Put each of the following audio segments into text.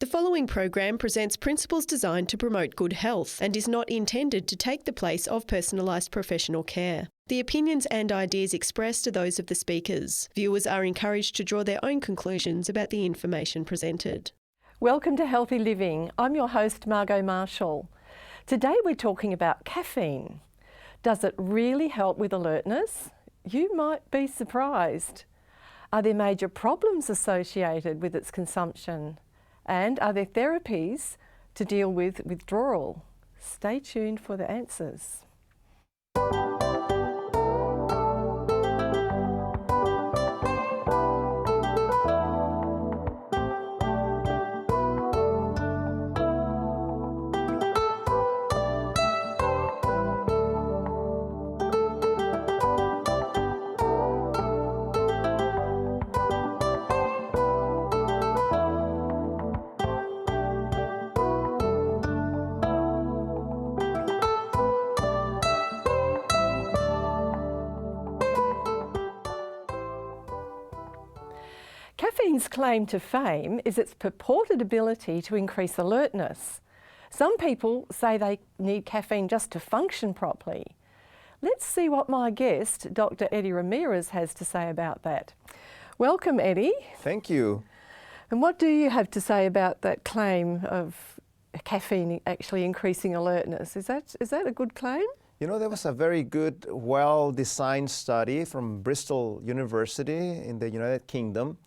The following program presents principles designed to promote good health and is not intended to take the place of personalised professional care. The opinions and ideas expressed are those of the speakers. Viewers are encouraged to draw their own conclusions about the information presented. Welcome to Healthy Living. I'm your host, Margot Marshall. Today we're talking about caffeine. Does it really help with alertness? You might be surprised. Are there major problems associated with its consumption? And are there therapies to deal with withdrawal? Stay tuned for the answers. Caffeine's claim to fame is its purported ability to increase alertness. Some people say they need caffeine just to function properly. Let's see what my guest, Dr. Eddie Ramirez, has to say about that. Welcome, Eddie. Thank you. And what do you have to say about that claim of caffeine actually increasing alertness? Is that a good claim? You know, there was a very good, well-designed study from Bristol University in the United Kingdom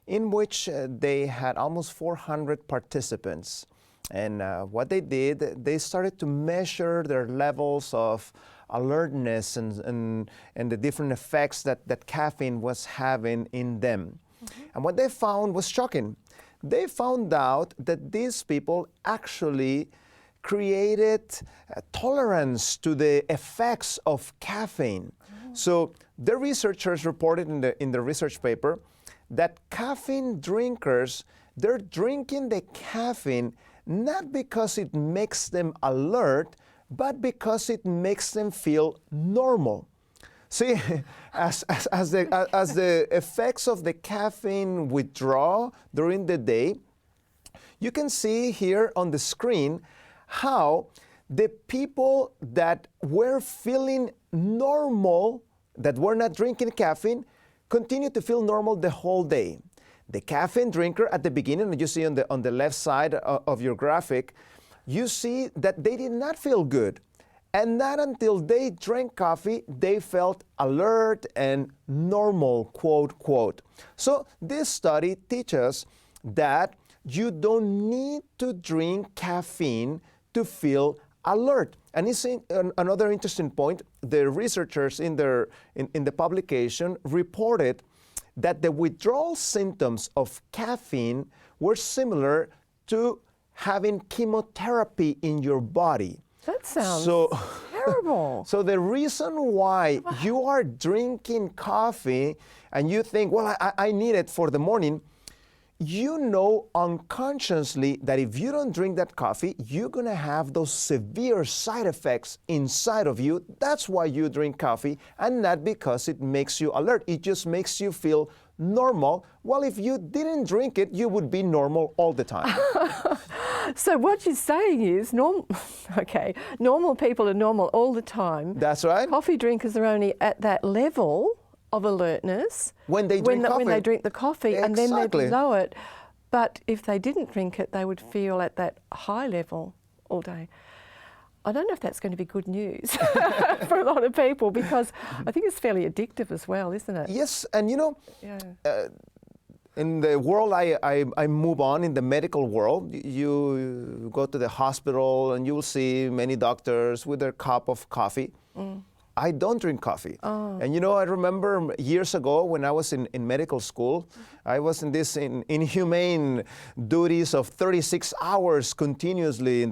in which they had almost 400 participants. And what they did, they started to measure their levels of alertness and the different effects that caffeine was having in them. Mm-hmm. And what they found was shocking. They found out that these people actually created tolerance to the effects of caffeine. Oh. So the researchers reported in the research paper that caffeine drinkers, they're drinking the caffeine not because it makes them alert, but because it makes them feel normal. See, as the effects of the caffeine withdraw during the day, you can see here on the screen how the people that were feeling normal, that were not drinking caffeine, continue to feel normal the whole day. The caffeine drinker at the beginning, and you see on the left side of your graphic, you see that they did not feel good. And not until they drank coffee, they felt alert and normal, quote, quote. So this study teaches that you don't need to drink caffeine to feel alert. And it's another interesting point. The researchers in the publication reported that the withdrawal symptoms of caffeine were similar to having chemotherapy in your body. That sounds terrible. So the reason why you are drinking coffee and you think, well, I need it for the morning, you know unconsciously that if you don't drink that coffee, you're going to have those severe side effects inside of you. That's why you drink coffee, and not because it makes you alert. It just makes you feel normal. Well, if you didn't drink it, you would be normal all the time. So what you're saying is normal people are normal all the time. That's right. Coffee drinkers are only at that level of alertness when they drink the coffee, exactly. And then they below it. But if they didn't drink it, they would feel at that high level all day. I don't know if that's going to be good news for a lot of people, because I think it's fairly addictive as well, isn't it? Yes, and you know, in the world I move on, in the medical world, you go to the hospital and you will see many doctors with their cup of coffee. Mm. I don't drink coffee. Oh. And you know, I remember years ago when I was in medical school, I was in this inhumane duties of 36 hours continuously in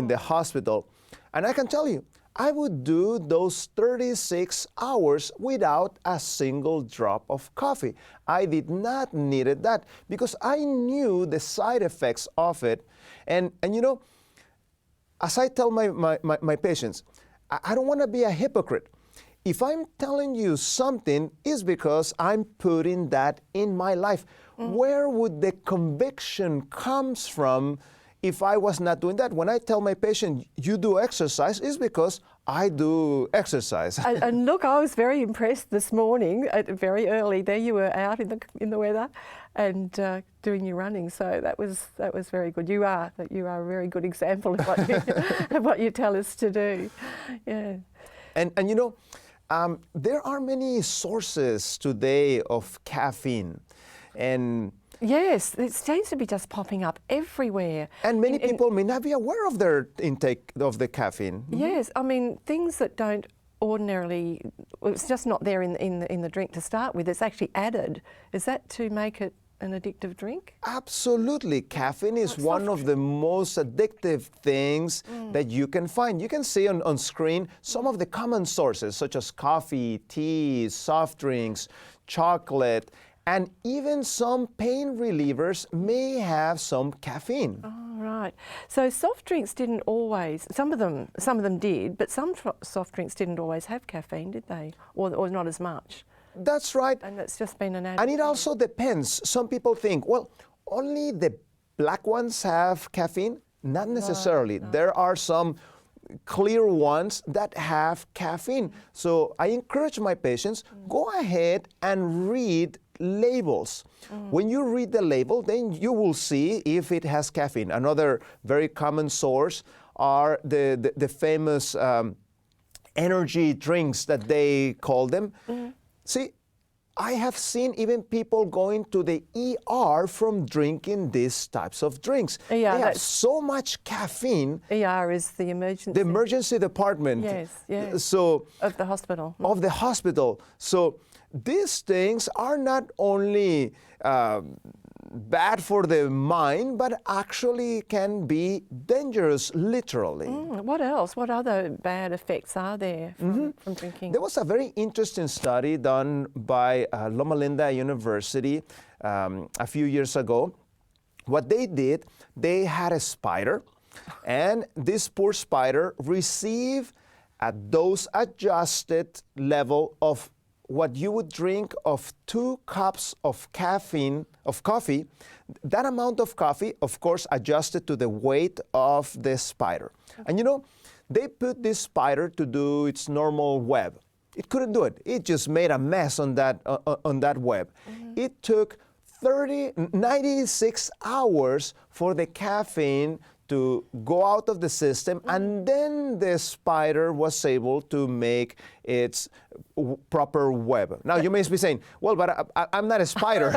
the hospital. And I can tell you, I would do those 36 hours without a single drop of coffee. I did not need that because I knew the side effects of it. And you know, as I tell my patients, I don't want to be a hypocrite. if I'm telling you something, it's because I'm putting that in my life. Where would the conviction comes from if I was not doing that? When I tell my patient, you do exercise, it's because I do exercise. And look, I was very impressed this morning, very early. There you were out in the weather and doing your running. So that was very good. You are a very good example of what you tell us to do. Yeah. And you know, there are many sources today of caffeine, and yes, it seems to be just popping up everywhere. And many people may not be aware of their intake of the caffeine. Yes, I mean, things that don't ordinarily, well, it's just not there in the drink to start with, it's actually added. Is that to make it an addictive drink? Absolutely. Caffeine is one of the most addictive things that you can find. You can see on screen some of the common sources, such as coffee, tea, soft drinks, chocolate, and even some pain relievers may have some caffeine. Oh, right. So soft drinks didn't always, some of them did, but some soft drinks didn't always have caffeine, did they? Or not as much? That's right. And it's just been an added. And it also depends. Some people think, well, only the black ones have caffeine. Not necessarily. No. There are some clear ones that have caffeine. So I encourage my patients, go ahead and read labels. When you read the label, then you will see if it has caffeine. Another very common source are the famous energy drinks that they call them. See, I have seen even people going to the ER from drinking these types of drinks. Yeah, they have so much caffeine. ER is the emergency. The emergency department. Yes, yes. So of the hospital. Of the hospital. So these things are not only bad for the mind, but actually can be dangerous, literally. What else? What other bad effects are there from drinking? There was a very interesting study done by Loma Linda University a few years ago. What they did, they had a spider, and this poor spider received a dose-adjusted level of what you would drink of 2 cups of coffee. That amount of coffee, of course, adjusted to the weight of the spider. And you know, they put this spider to do its normal web. It couldn't do it. It just made a mess on that web. It took 96 hours for the caffeine to go out of the system, and then the spider was able to make its proper web. Now, you may be saying, well, but I'm not a spider.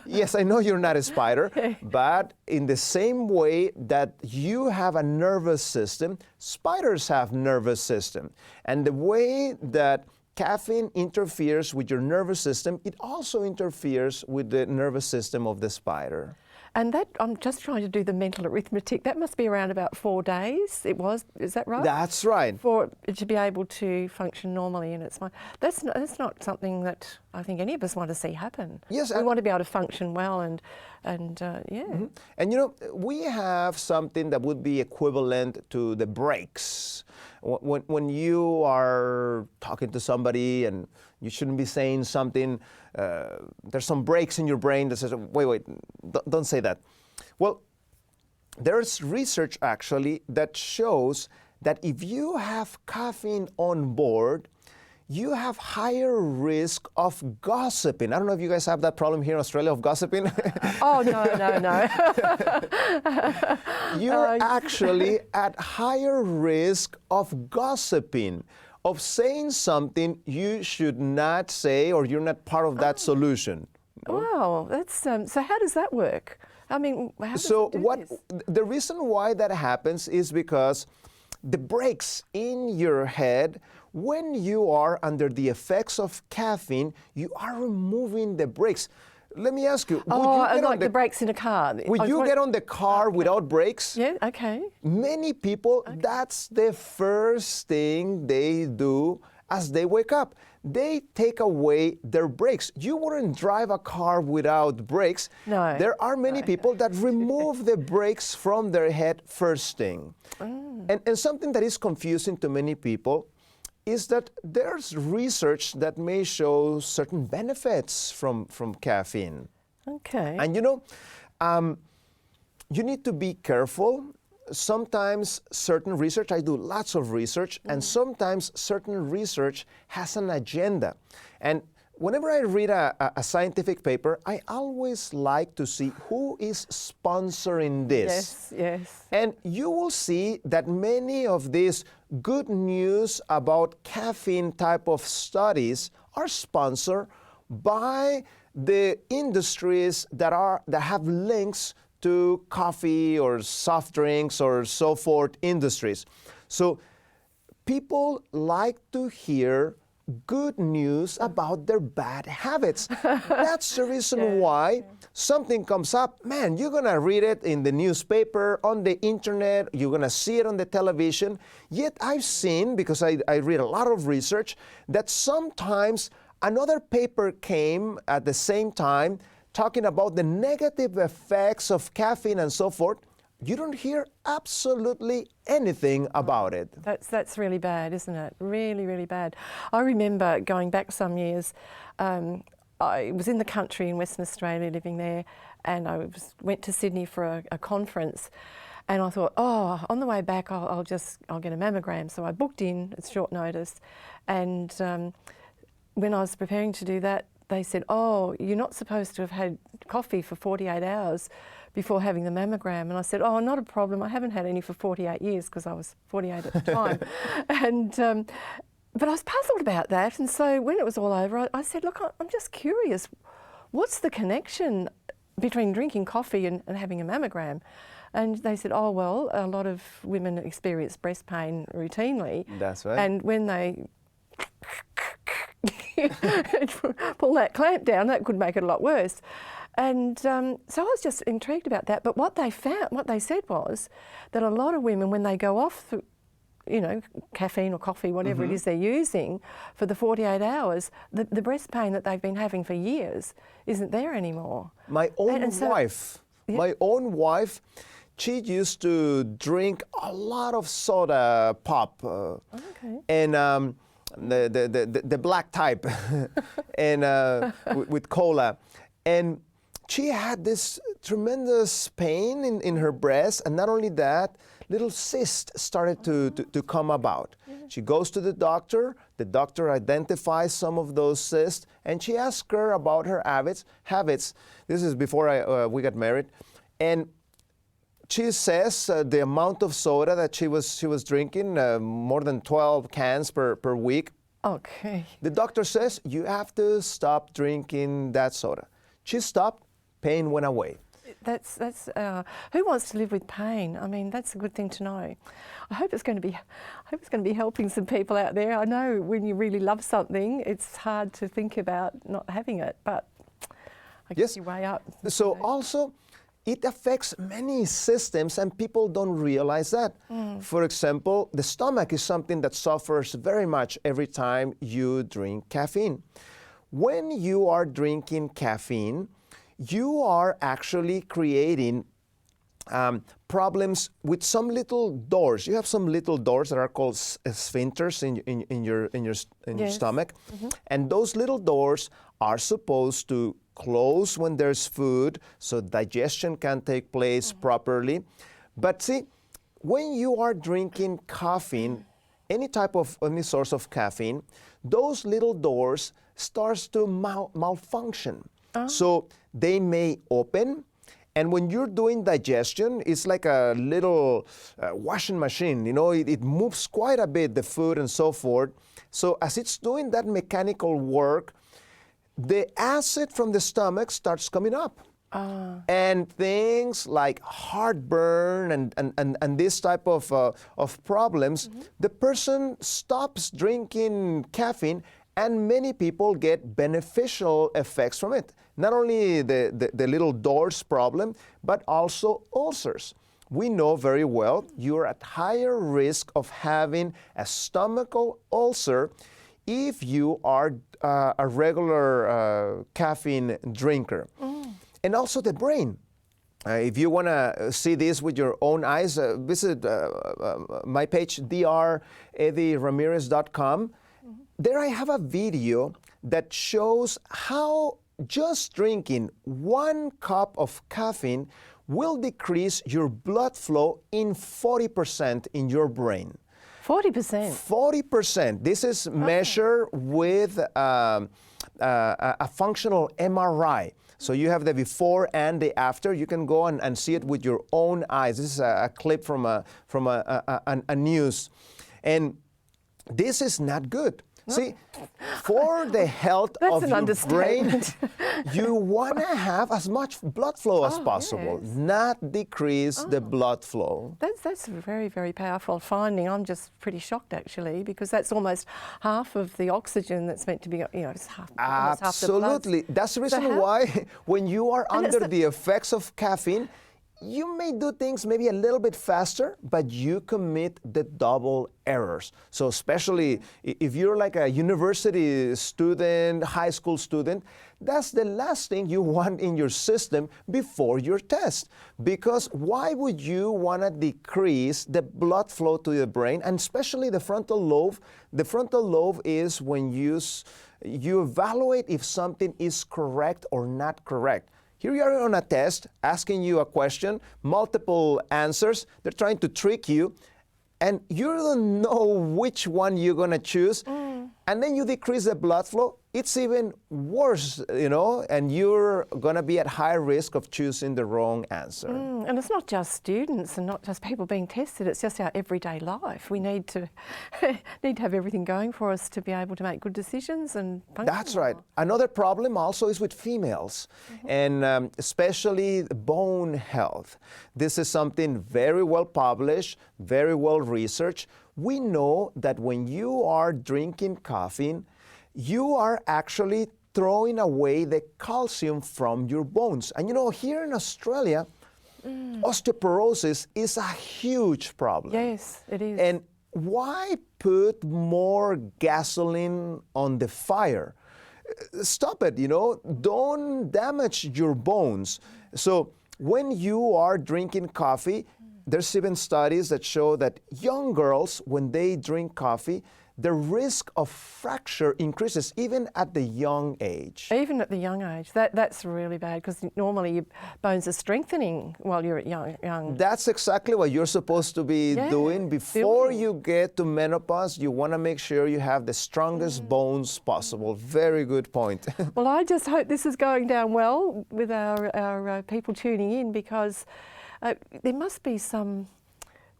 Yes, I know you're not a spider, but in the same way that you have a nervous system, spiders have nervous system. And the way that caffeine interferes with your nervous system, it also interferes with the nervous system of the spider. And that, I'm just trying to do the mental arithmetic, that must be around about 4 days, it was, is that right? That's right. For it to be able to function normally in its mind. That's not something that I think any of us want to see happen. Yes. We want to be able to function well and yeah. And you know, we have something that would be equivalent to the brakes. When you are talking to somebody and you shouldn't be saying something, there's some brakes in your brain that says, wait, don't say that. Well, there's research actually that shows that if you have caffeine on board, you have higher risk of gossiping. I don't know if you guys have that problem here in Australia of gossiping. Oh, no. You're actually at higher risk of gossiping, of saying something you should not say, or you're not part of that solution. Wow, that's so how does that work? I mean, how does it do this? The reason why that happens is because the brakes in your head, when you are under the effects of caffeine, you are removing the brakes. Let me ask you, would you get like the brakes in a car. Would you get on the car without brakes? Yeah, okay. Many people, that's the first thing they do as they wake up. They take away their brakes. You wouldn't drive a car without brakes. No. There are many people that remove the brakes from their head first thing. And something that is confusing to many people is that there's research that may show certain benefits from caffeine. Okay. And you need to be careful. Sometimes certain research, I do lots of research, and sometimes certain research has an agenda. And whenever I read a scientific paper, I always like to see who is sponsoring this. Yes. And you will see that many of these good news about caffeine type of studies are sponsored by the industries that have links to coffee or soft drinks or so forth industries. So people like to hear good news about their bad habits. That's the reason why something comes up, man, you're gonna read it in the newspaper, on the internet, you're gonna see it on the television. Yet I've seen, because I read a lot of research, that sometimes another paper came at the same time talking about the negative effects of caffeine and so forth. You don't hear absolutely anything about it. That's really bad, isn't it? Really, really bad. I remember going back some years, I was in the country in Western Australia, living there, and I went to Sydney for a conference, and I thought, oh, on the way back I'll get a mammogram. So I booked in at short notice, and when I was preparing to do that, they said, oh, you're not supposed to have had coffee for 48 hours before having the mammogram. And I said, oh, not a problem. I haven't had any for 48 years because I was 48 at the time. But I was puzzled about that. And so when it was all over, I said, look, I'm just curious. What's the connection between drinking coffee and having a mammogram? And they said, oh, well, a lot of women experience breast pain routinely. That's right. And when they pull that clamp down, that could make it a lot worse. And so I was just intrigued about that. But what they said was that a lot of women, when they go off, caffeine or coffee, whatever it is they're using, for the 48 hours, the breast pain that they've been having for years isn't there anymore. My own wife, she used to drink a lot of soda pop. And the black type and with cola, and she had this tremendous pain in her breast, and not only that, little cysts started to come about. She goes to the doctor identifies some of those cysts, and she asks her about her habits. This is before we got married, and she says the amount of soda that she was drinking, more than 12 cans per week. Okay. The doctor says, you have to stop drinking that soda. She stopped, pain went away. That's who wants to live with pain? I mean, that's a good thing to know. I hope it's going to be helping some people out there. I know when you really love something, it's hard to think about not having it, but I guess you weigh up. So also, it affects many systems, and people don't realize that. For example, the stomach is something that suffers very much every time you drink caffeine. When you are drinking caffeine, you are actually creating problems with some little doors. You have some little doors that are called sphincters in your stomach, and those little doors are supposed to close when there's food so digestion can take place properly. But see, when you are drinking caffeine, any source of caffeine, those little doors starts to malfunction. So they may open, and when you're doing digestion, it's like a little washing machine. It moves quite a bit, the food and so forth. So as it's doing that mechanical work, the acid from the stomach starts coming up. And things like heartburn and this type of problems, the person stops drinking caffeine, and many people get beneficial effects from it. Not only the little doors problem, but also ulcers. We know very well you're at higher risk of having a stomachal ulcer if you are a regular caffeine drinker. And also the brain. If you want to see this with your own eyes, visit my page, dramirez.com. There I have a video that shows how just drinking 1 cup of caffeine will decrease your blood flow in 40% in your brain. 40%? 40%. This is measured with a functional MRI. So you have the before and the after. You can go and see it with your own eyes. This is a clip from a news. And this is not good. See, for the health of your brain, you want to have as much blood flow as possible, not decrease the blood flow. That's a very, very powerful finding. I'm just pretty shocked, actually, because that's almost half of the oxygen that's meant to be, it's half, absolutely. Half the blood. That's the reason why when you are under the effects of caffeine, you may do things maybe a little bit faster, but you commit the double errors. So especially if you're like a university student, high school student, that's the last thing you want in your system before your test. Because why would you want to decrease the blood flow to the brain, and especially the frontal lobe? The frontal lobe is when you evaluate if something is correct or not correct. Here you are on a test, asking you a question, multiple answers. They're trying to trick you, and you don't know which one you're going to choose. And then you decrease the blood flow. It's even worse, and you're going to be at high risk of choosing the wrong answer. And it's not just students and not just people being tested, it's just our everyday life. We need to have everything going for us to be able to make good decisions and function. That's right. Another problem also is with females, and especially bone health. This is something very well published, very well researched. We know that when you are drinking caffeine, you are actually throwing away the calcium from your bones. And here in Australia, osteoporosis is a huge problem. Yes, it is. And why put more gasoline on the fire? Stop it, don't damage your bones. So when you are drinking coffee, there's even studies that show that young girls, when they drink coffee, the risk of fracture increases even at the young age. Even at the young age. That's really bad, because normally your bones are strengthening while you're at young. That's exactly what you're supposed to be doing. Before you get to menopause, you want to make sure you have the strongest bones possible. Very good point. Well, I just hope this is going down well with our people tuning in, because there must be some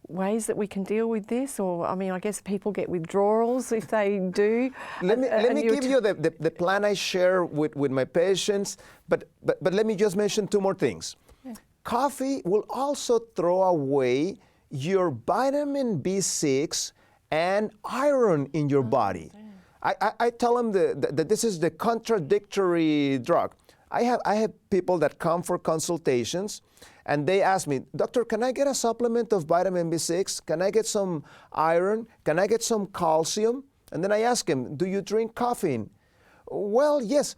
ways that we can deal with this, or I guess people get withdrawals if they do. Let me give you the plan I share with my patients, but let me just mention 2 more things. Coffee will also throw away your vitamin B6 and iron in your body. I tell them that this is the contradictory drug. I have people that come for consultations, and they ask me, "Doctor, can I get a supplement of vitamin B6? Can I get some iron? Can I get some calcium?" And then I ask them, "Do you drink caffeine?" "Well, yes."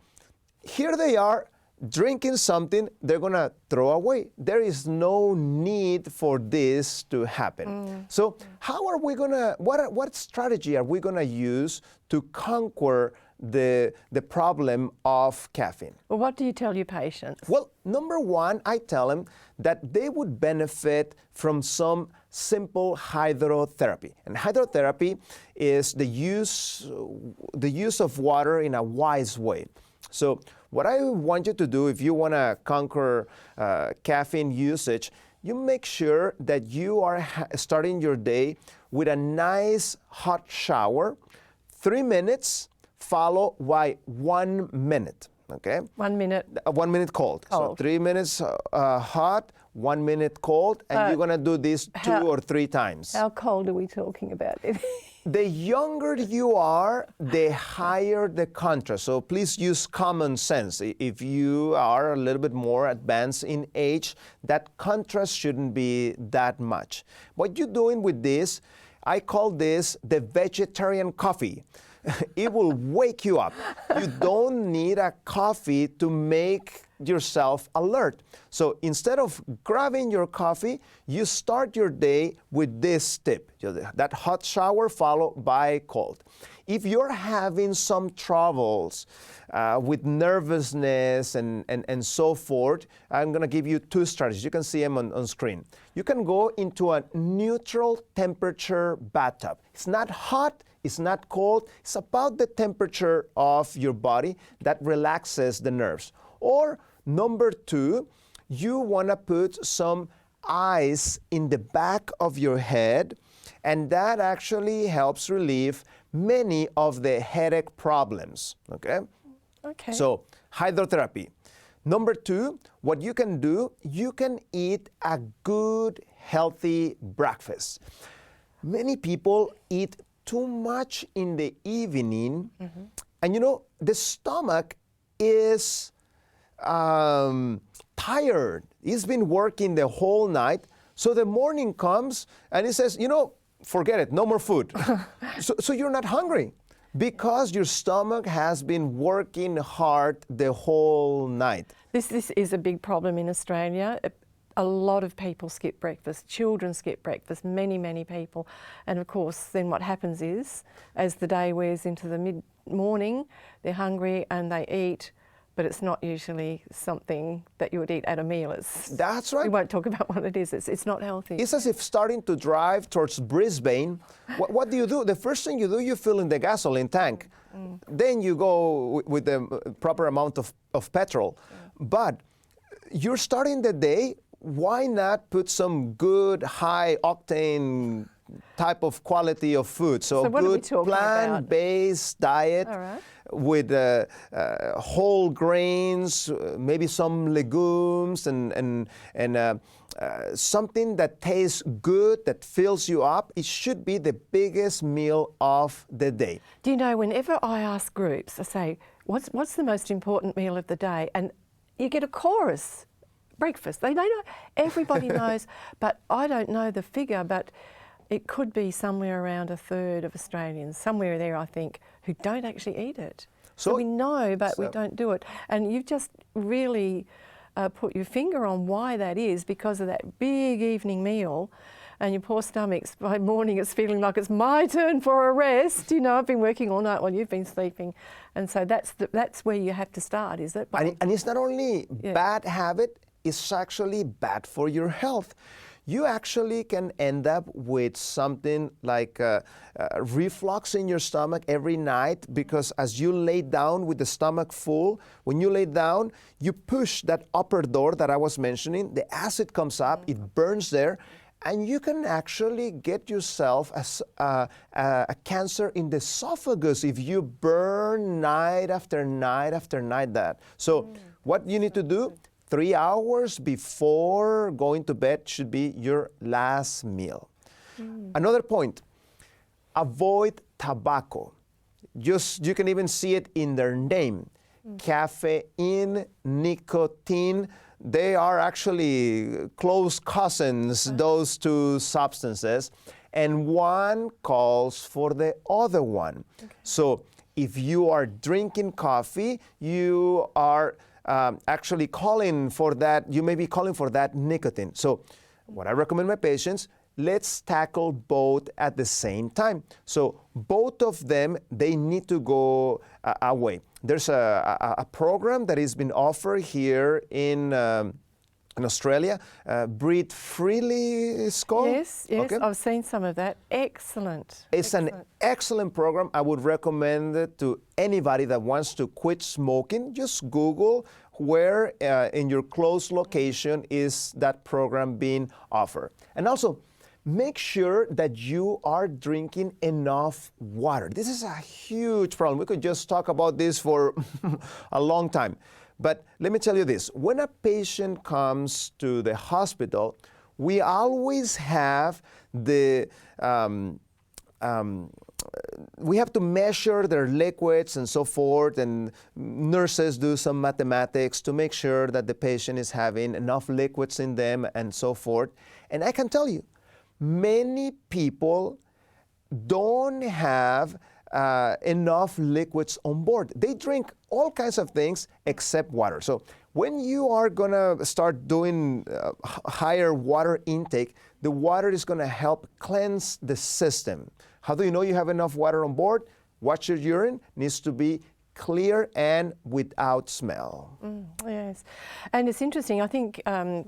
Here they are drinking something they're going to throw away. There is no need for this to happen. So how are we going to, what strategy are we going to use to conquer the problem of caffeine? Well, what do you tell your patients? Well, number 1, I tell them that they would benefit from some simple hydrotherapy. And hydrotherapy is the use of water in a wise way. So what I want you to do, if you want to conquer caffeine usage, you make sure that you are starting your day with a nice hot shower, 3 minutes, followed by 1 minute. Okay? 1 minute. 1 minute cold. So 3 minutes hot, 1 minute cold, and you're going to do this 2 or 3 times. How cold are we talking about? The younger you are, the higher the contrast. So please use common sense. If you are a little bit more advanced in age, that contrast shouldn't be that much. What you're doing with this, I call this the vegetarian coffee. It will wake you up. You don't need a coffee to make yourself alert. So instead of grabbing your coffee, you start your day with this tip, that hot shower followed by cold. If you're having some troubles with nervousness and so forth, I'm going to give you two strategies. You can see them on screen. You can go into a neutral temperature bathtub. It's not hot, it's not cold, it's about the temperature of your body that relaxes the nerves. Or number two, you want to put some ice in the back of your head, and that actually helps relieve many of the headache problems, okay? Okay. So, hydrotherapy. Number two, what you can do, you can eat a good, healthy breakfast. Many people eat too much in the evening, and you know, the stomach is tired. It's been working the whole night, so the morning comes and it says, you know, forget it, no more food. So you're not hungry because your stomach has been working hard the whole night. This is a big problem in Australia. A lot of people skip breakfast. Children skip breakfast, many people. And of course, then what happens is, as the day wears into the mid-morning, they're hungry and they eat, but it's not usually something that you would eat at a meal. That's right. We won't talk about what it is. It's not healthy. It's as if starting to drive towards Brisbane. What do? The first thing you do, you fill in the gasoline tank. Then you go with the proper amount of petrol. But you're starting the day, why not put some good high octane type of quality of food? So a good plant-based diet. All right. With whole grains, maybe some legumes, and something that tastes good, that fills you up. It should be the biggest meal of the day. Do you know, whenever I ask groups, I say, what's the most important meal of the day? And you get a chorus. Breakfast. They know, everybody knows, but I don't know the figure, but it could be somewhere around a third of Australians, somewhere there, I think, who don't actually eat it. So we know, but we don't do it. And you've just really put your finger on why that is, because of that big evening meal, and your poor stomachs, by morning it's feeling like it's my turn for a rest. You know, I've been working all night while you've been sleeping. And so that's where you have to start, is it? And it's not only bad habit, it's actually bad for your health. You actually can end up with something like reflux in your stomach every night, because as you lay down with the stomach full, when you lay down, you push that upper door that I was mentioning, the acid comes up, it burns there, and you can actually get yourself a cancer in the esophagus if you burn night after night after night that. So what you need to do, 3 hours before going to bed should be your last meal. Another point, avoid tobacco. You can even see it in their name. Caffeine, nicotine, they are actually close cousins, those two substances, and one calls for the other one. So if you are drinking coffee, you are actually calling for that, you may be calling for that nicotine. So what I recommend my patients, let's tackle both at the same time. So both of them, they need to go away. There's a program that has been offered here in Australia, Breathe Freely is called. Yes, okay. I've seen some of that. Excellent. It's an excellent program. I would recommend it to anybody that wants to quit smoking. Just Google where in your close location is that program being offered. And also, make sure that you are drinking enough water. This is a huge problem. We could just talk about this for a long time. But let me tell you this, when a patient comes to the hospital, we always have we have to measure their liquids and so forth, and nurses do some mathematics to make sure that the patient is having enough liquids in them and so forth. And I can tell you, many people don't have enough liquids on board. They drink all kinds of things except water. So when you are going to start doing higher water intake, the water is going to help cleanse the system. How do you know you have enough water on board? Watch your urine. Needs to be clear and without smell. Yes, and it's interesting, I think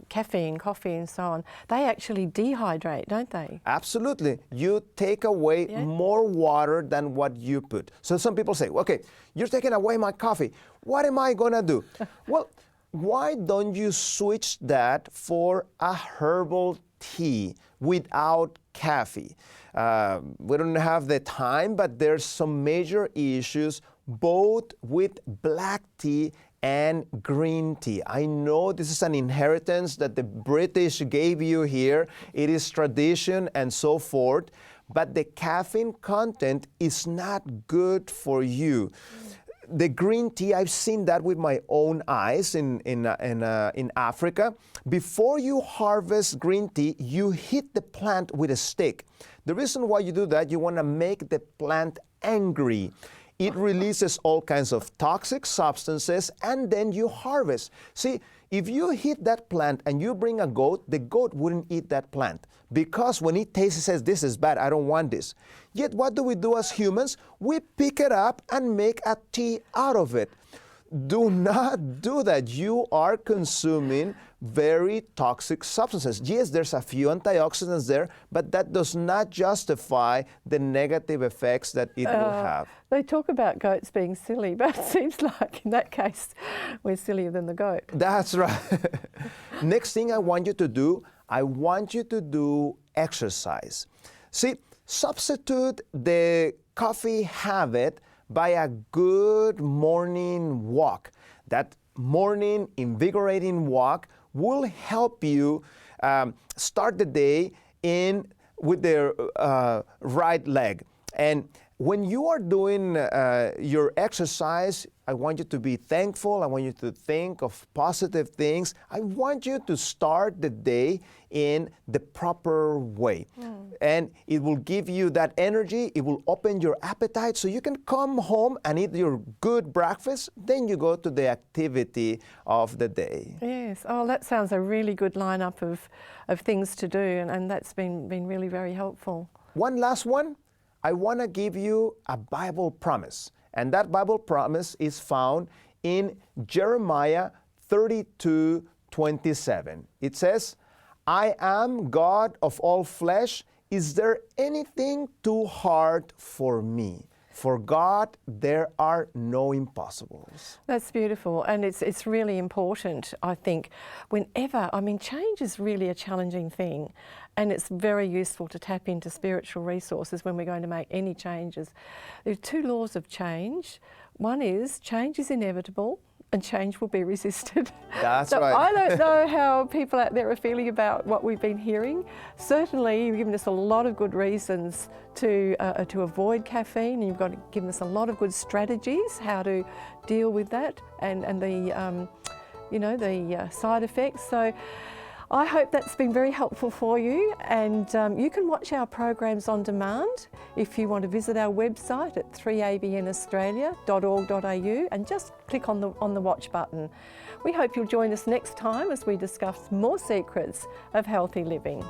caffeine, coffee and so on, they actually dehydrate, don't they? Absolutely. You take away more water than what you put. So some people say, okay, you're taking away my coffee. What am I going to do? Well, why don't you switch that for a herbal tea without caffeine? We don't have the time, but there's some major issues both with black tea and green tea. I know this is an inheritance that the British gave you here. It is tradition and so forth, but the caffeine content is not good for you. The green tea, I've seen that with my own eyes in Africa. Before you harvest green tea, you hit the plant with a stick. The reason why you do that, you want to make the plant angry. It releases all kinds of toxic substances, and then you harvest. See, if you hit that plant and you bring a goat, the goat wouldn't eat that plant because when it tastes, it says, this is bad, I don't want this. Yet what do we do as humans? We pick it up and make a tea out of it. Do not do that. You are consuming very toxic substances. Yes, there's a few antioxidants there, but that does not justify the negative effects that it will have. They talk about goats being silly, but it seems like in that case we're sillier than the goat. That's right. Next thing I want you to do, I want you to do exercise. See, substitute the coffee habit by a good morning walk. That morning invigorating walk will help you start the day with the right leg. And when you are doing your exercise, I want you to be thankful. I want you to think of positive things. I want you to start the day in the proper way. And it will give you that energy. It will open your appetite so you can come home and eat your good breakfast. Then you go to the activity of the day. Yes. Oh, that sounds a really good lineup of things to do, and that's been really very helpful. One last one. I want to give you a Bible promise. And that Bible promise is found in Jeremiah 32:27. It says, I am God of all flesh. Is there anything too hard for me? For God, there are no impossibles. That's beautiful, and it's really important, I think, whenever, change is really a challenging thing, and it's very useful to tap into spiritual resources when we're going to make any changes. There are two laws of change. One is change is inevitable, and change will be resisted. That's so right. I don't know how people out there are feeling about what we've been hearing. Certainly, you've given us a lot of good reasons to avoid caffeine, and you've given us a lot of good strategies how to deal with that and the side effects. So I hope that's been very helpful for you, and you can watch our programs on demand if you want to visit our website at 3abnaustralia.org.au and just click on the watch button. We hope you'll join us next time as we discuss more secrets of healthy living.